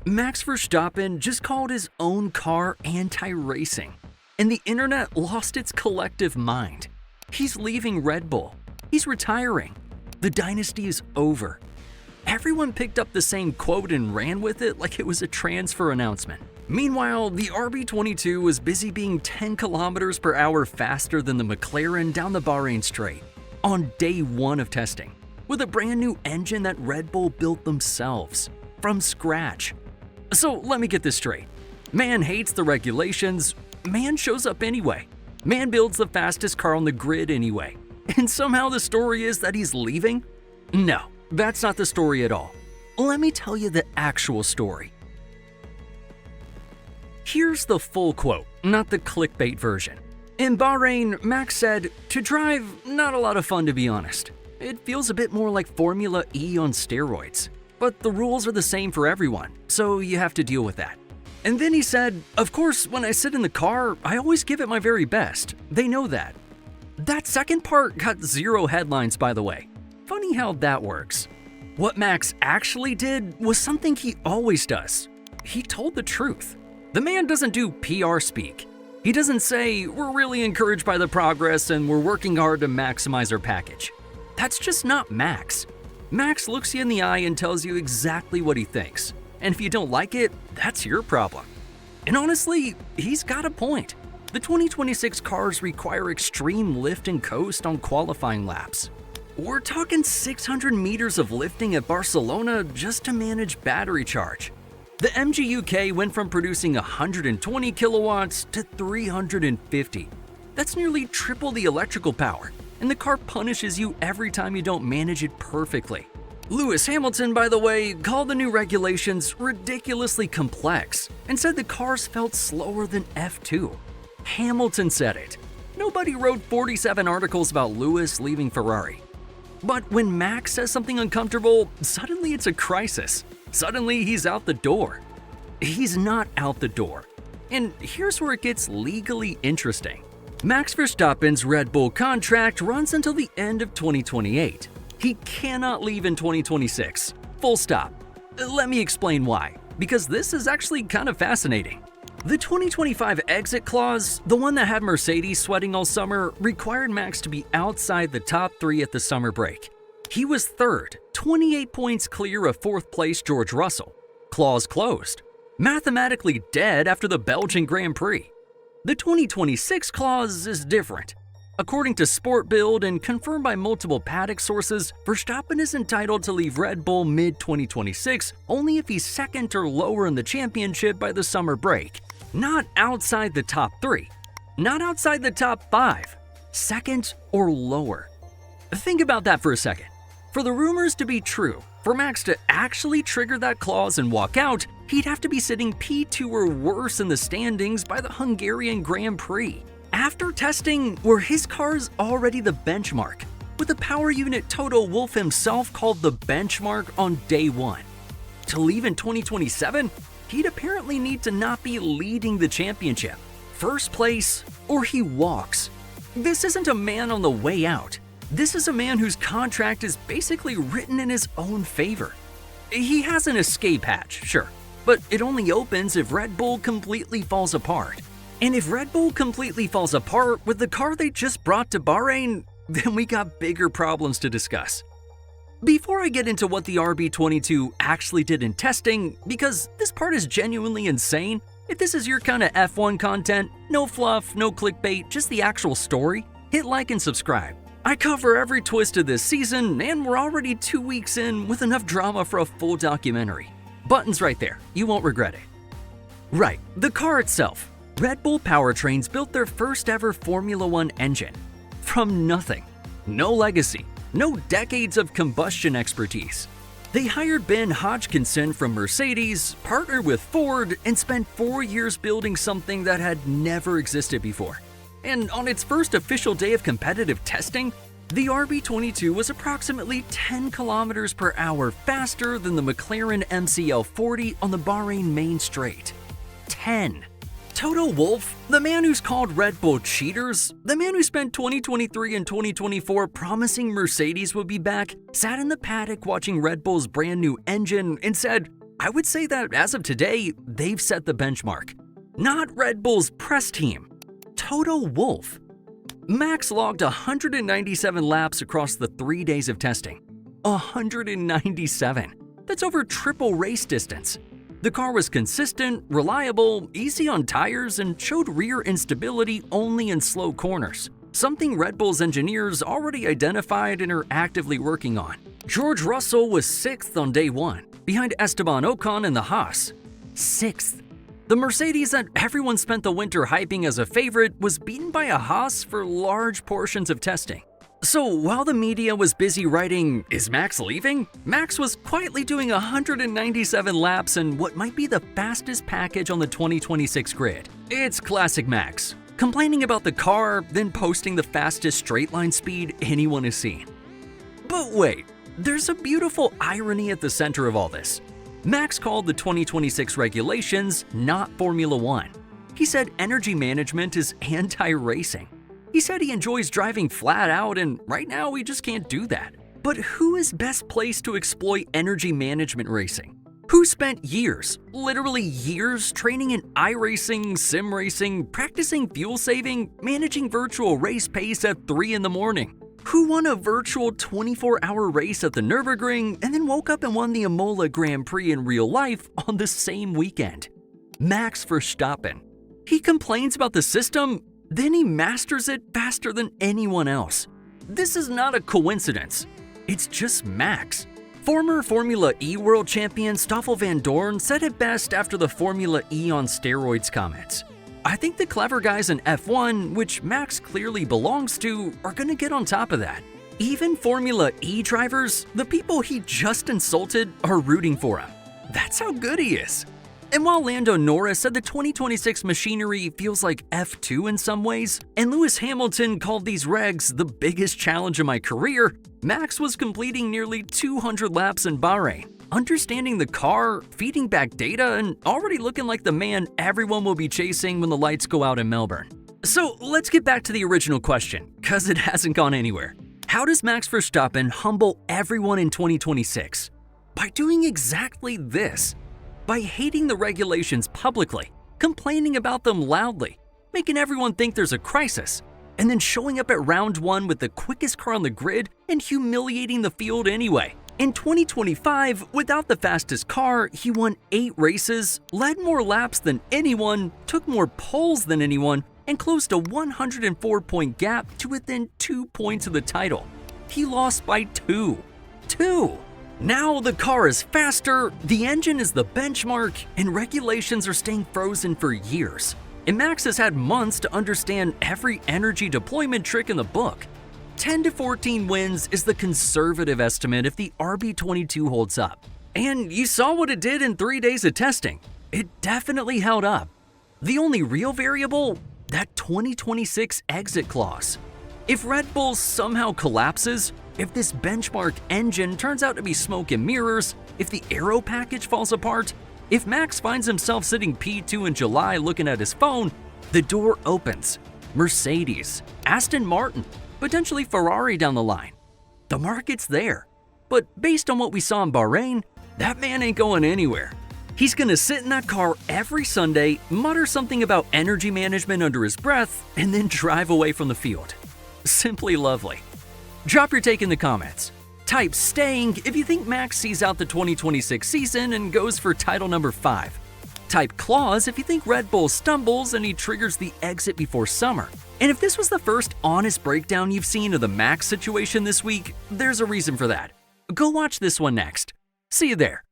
Max Verstappen just called his own car anti-racing, and the internet lost its collective mind. He's leaving Red Bull. He's retiring. The dynasty is over. Everyone picked up the same quote and ran with it like it was a transfer announcement. Meanwhile, the RB22 was busy being 10 kilometers per hour faster than the McLaren down the Bahrain Strait on day one of testing, with a brand new engine that Red Bull built themselves, from scratch. So let me get this straight. Man hates the regulations, man shows up anyway. Man builds the fastest car on the grid anyway. And somehow the story is that he's leaving? No, that's not the story at all. Let me tell you the actual story. Here's the full quote, not the clickbait version. In Bahrain, Max said, "To drive, not a lot of fun to be honest. It feels a bit more like Formula E on steroids. But the rules are the same for everyone, so you have to deal with that." And then he said, "Of course, when I sit in the car, I always give it my very best. They know that." That second part got zero headlines, by the way. Funny how that works. What Max actually did was something he always does. He told the truth. The man doesn't do PR speak. He doesn't say, "We're really encouraged by the progress and we're working hard to maximize our package." That's just not Max. Max looks you in the eye and tells you exactly what he thinks. And if you don't like it, that's your problem. And honestly, he's got a point. The 2026 cars require extreme lift and coast on qualifying laps. We're talking 600 meters of lifting at Barcelona just to manage battery charge. The MG UK went from producing 120 kilowatts to 350. That's nearly triple the electrical power, and the car punishes you every time you don't manage it perfectly. Lewis Hamilton, by the way, called the new regulations ridiculously complex and said the cars felt slower than F2. Hamilton said it. Nobody wrote 47 articles about Lewis leaving Ferrari. But when Max says something uncomfortable, suddenly it's a crisis. Suddenly he's out the door. He's not out the door. And here's where it gets legally interesting. Max Verstappen's Red Bull contract runs until the end of 2028. He cannot leave in 2026. Full stop. Let me explain why, because this is actually kind of fascinating. The 2025 exit clause, the one that had Mercedes sweating all summer, required Max to be outside the top 3 at the summer break. He was third, 28 points clear of fourth place George Russell. Clause closed. Mathematically dead after the Belgian Grand Prix. The 2026 clause is different. According to Sport Build and confirmed by multiple paddock sources, Verstappen is entitled to leave Red Bull mid-2026 only if he's second or lower in the championship by the summer break. Not outside the top 3. Not outside the top 5. Second or lower. Think about that for a second. For the rumors to be true, for Max to actually trigger that clause and walk out, he'd have to be sitting P2 or worse in the standings by the Hungarian Grand Prix. After testing where his car's already the benchmark, with the power unit Toto Wolff himself called the benchmark on day 1. To leave in 2027, he'd apparently need to not be leading the championship. First place, or he walks. This isn't a man on the way out. This is a man whose contract is basically written in his own favor. He has an escape hatch, sure, but it only opens if Red Bull completely falls apart. And if Red Bull completely falls apart with the car they just brought to Bahrain, then we got bigger problems to discuss. Before I get into what the RB22 actually did in testing, because this part is genuinely insane, if this is your kind of F1 content, no fluff, no clickbait, just the actual story, hit like and subscribe. I cover every twist of this season, and we're already 2 weeks in with enough drama for a full documentary. Buttons right there, you won't regret it. Right, the car itself. Red Bull Powertrains built their first ever Formula One engine. From nothing. No legacy. No decades of combustion expertise. They hired Ben Hodgkinson from Mercedes, partnered with Ford, and spent 4 years building something that had never existed before. And on its first official day of competitive testing, the RB22 was approximately 10 kilometers per hour faster than the McLaren MCL40 on the Bahrain main straight. 10. Toto Wolff, the man who's called Red Bull cheaters, the man who spent 2023 and 2024 promising Mercedes would be back, sat in the paddock watching Red Bull's brand new engine and said, I would say that as of today, they've set the benchmark. Not Red Bull's press team, Toto Wolff. Max logged 197 laps across the 3 days of testing. 197. That's over triple race distance. The car was consistent, reliable, easy on tires, and showed rear instability only in slow corners, something Red Bull's engineers already identified and are actively working on. George Russell was 6th on day 1, behind Esteban Ocon and the Haas. 6th. The Mercedes that everyone spent the winter hyping as a favorite was beaten by a Haas for large portions of testing. So while the media was busy writing, "Is Max leaving?" Max was quietly doing 197 laps in what might be the fastest package on the 2026 grid. It's classic Max, complaining about the car, then posting the fastest straight line speed anyone has seen. But wait, there's a beautiful irony at the center of all this. Max called the 2026 regulations not Formula One. He said energy management is anti-racing. He said he enjoys driving flat out, and right now we just can't do that. But who is best placed to exploit energy management racing? Who spent years, literally years, training in iRacing, sim racing, practicing fuel saving, managing virtual race pace at 3 in the morning? Who won a virtual 24-hour race at the Nürburgring and then woke up and won the Imola Grand Prix in real life on the same weekend? Max Verstappen. He complains about the system, then he masters it faster than anyone else. This is not a coincidence. It's just Max. Former Formula E world champion Stoffel van Dorn said it best after the Formula E on steroids comments. "I think the clever guys in F1, which Max clearly belongs to, are gonna get on top of that. Even Formula E drivers, the people he just insulted, are rooting for him. That's how good he is." And while Lando Norris said the 2026 machinery feels like F2 in some ways, and Lewis Hamilton called these regs the biggest challenge of my career, Max was completing nearly 200 laps in Bahrain, understanding the car, feeding back data, and already looking like the man everyone will be chasing when the lights go out in Melbourne. So let's get back to the original question, cause it hasn't gone anywhere. How does Max Verstappen humble everyone in 2026? By doing exactly this. By hating the regulations publicly, complaining about them loudly, making everyone think there's a crisis, and then showing up at round 1 with the quickest car on the grid and humiliating the field anyway. In 2025, without the fastest car, he won 8 races, led more laps than anyone, took more poles than anyone, and closed a 104-point gap to within 2 points of the title. He lost by 2. Now the car is faster, the engine is the benchmark, and regulations are staying frozen for years. And Max has had months to understand every energy deployment trick in the book. 10 to 14 wins is the conservative estimate if the RB22 holds up. And you saw what it did in 3 days of testing. It definitely held up. The only real variable? That 2026 exit clause. If Red Bull somehow collapses, if this benchmark engine turns out to be smoke and mirrors, if the aero package falls apart, if Max finds himself sitting P2 in July looking at his phone, the door opens. Mercedes, Aston Martin, potentially Ferrari down the line. The market's there. But based on what we saw in Bahrain, that man ain't going anywhere. He's gonna sit in that car every Sunday, mutter something about energy management under his breath, and then drive away from the field. Simply lovely. Drop your take in the comments. Type staying if you think Max sees out the 2026 season and goes for title number 5. Type clause if you think Red Bull stumbles and he triggers the exit before summer. And if this was the first honest breakdown you've seen of the Max situation this week, there's a reason for that. Go watch this one next. See you there.